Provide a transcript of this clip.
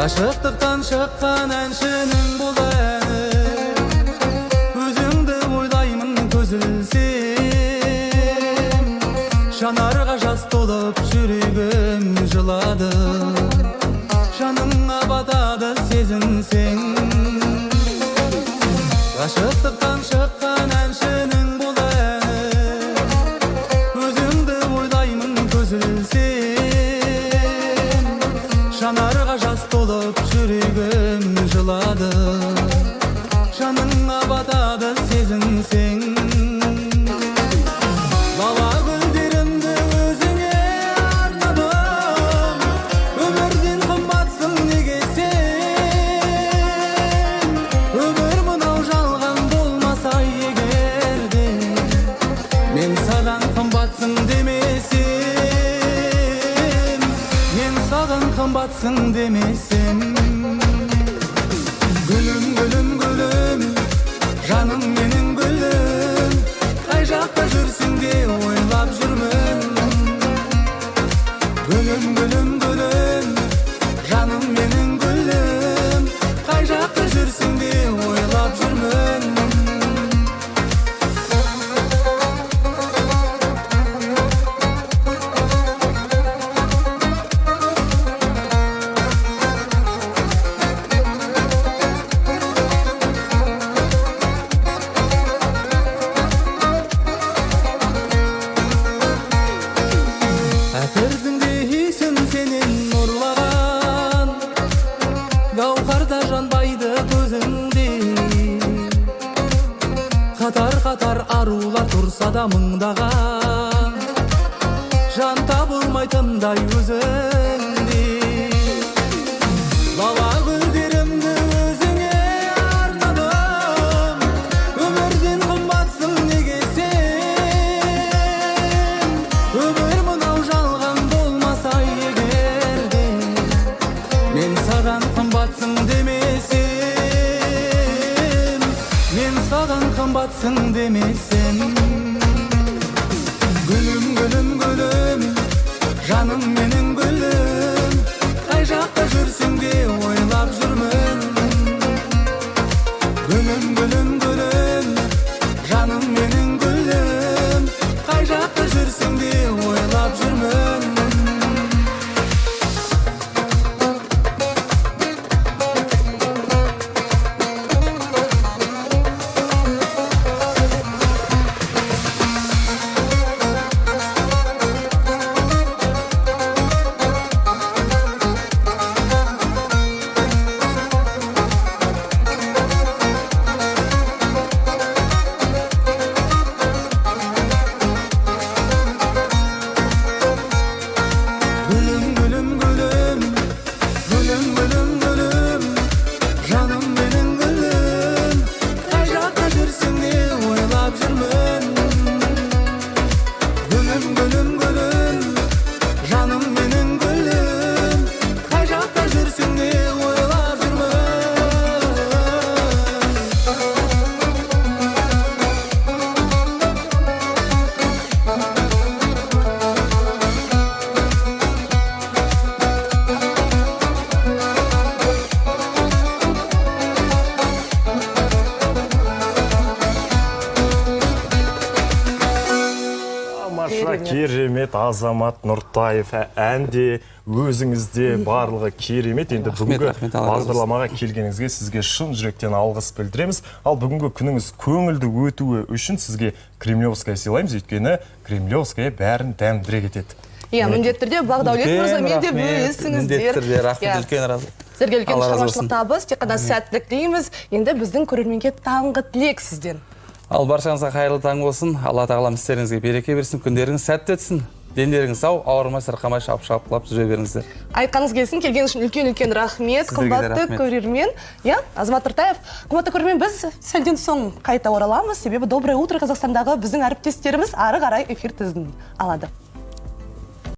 Aşıqtıqdan şıqqan әншінің бұл әні, өзіңді ойлаймын көз ілсем, жанарға жас толып жүрегім жылады, жаныңа батады сезінсең. Aşıqtıqdan şıqqan әншінің бұл әні, өзіңді ойлаймын көз ілсем, жанарға жас толып жүрегім жылады, жаныңа батады сезінсең. Бала гүлдерімді өзіңе арнадым, өмірден қымбатсың неге сен? Өмір мынау жалған болмаса егер де, мен саған қымбатсың демесем, мен саған қымбатсың демесем. Gülüm gülüm gülüm, жаным менің гүлім, қай жақта жүрсің де ойлап жүрмін. Gülüm gülüm gülüm, жаным менің гүлім, қай жақта жүрсің де ойлап жүрмін. Әтірдің де исін сенен ұрлаған, гауһарда жанбайды көзіңде. Қатар-қатар арулар тұрса да мыңдаған, жан табылмайтындай өзіңде. Бала гүлдерімді өзіңе арнадым, өмірден қымбатсың неге сен? Өмір мынау жалған болмаса егер де, мен саған қымбатсың демесем, мен саған қымбатсың демесем. Gülüm gülüm gülüm, жаным менің гүлім, қай жақта жүрсің де ойлап жүрмін. Gülüm gülüm gülüm, жаным менің гүлім, қай жақта жүрсің де ойлап жүрмін. Gülüm gülüm gülüm, gülüm gülüm gülüm, жаным менің гүлім, қай жақта жүрсің де ойлап жүрмін. Gülüm gülüm gülüm, жаным менің гүлім, қай жақта жүрсің де ойлап жүрмін. Тамаша, керемет. Азамат Нұртаев әнде, өзіңізде барлығы керемет. Енді бүгінгі бағдарламаға келгеніңізге сізге шын жүректен алғыс білдіреміз. Ал бүгінгі күніңіз көңілді өтуі үшін сізге Кремлевская сыйлаймыз, өйткені Кремлевская бәрін дәмдіре кетеді. Міндетті түрде Бағдаулет мырза, мен де бөлесіңіздер. Міндетті түрде, рахмет, үлкен разы. Сіздерге үлкен шығармашылық табыс, тек қана сәттілік тілейміз. Енді біздің көрерменге таңғы тілек сізден. Ал баршаңызға қайырлы таң болсын. Алла тағалам істеріңізге береке берсін, күндеріңіз сәтті өтсін. Дендеріңіз сау, ауырмай сырқамай шапшалап жүре беріңіздер. Айтқаныңыз келсін, келген үшін үлкен рахмет, қымбатты көрермен. Азамат Нұртаев, қымбатты көрермен, біз сәлден соң қайта ораламыз, себебі Доброе утро Қазақстандағы біздің әріптестеріміз ары қарай эфир тізгінін алады.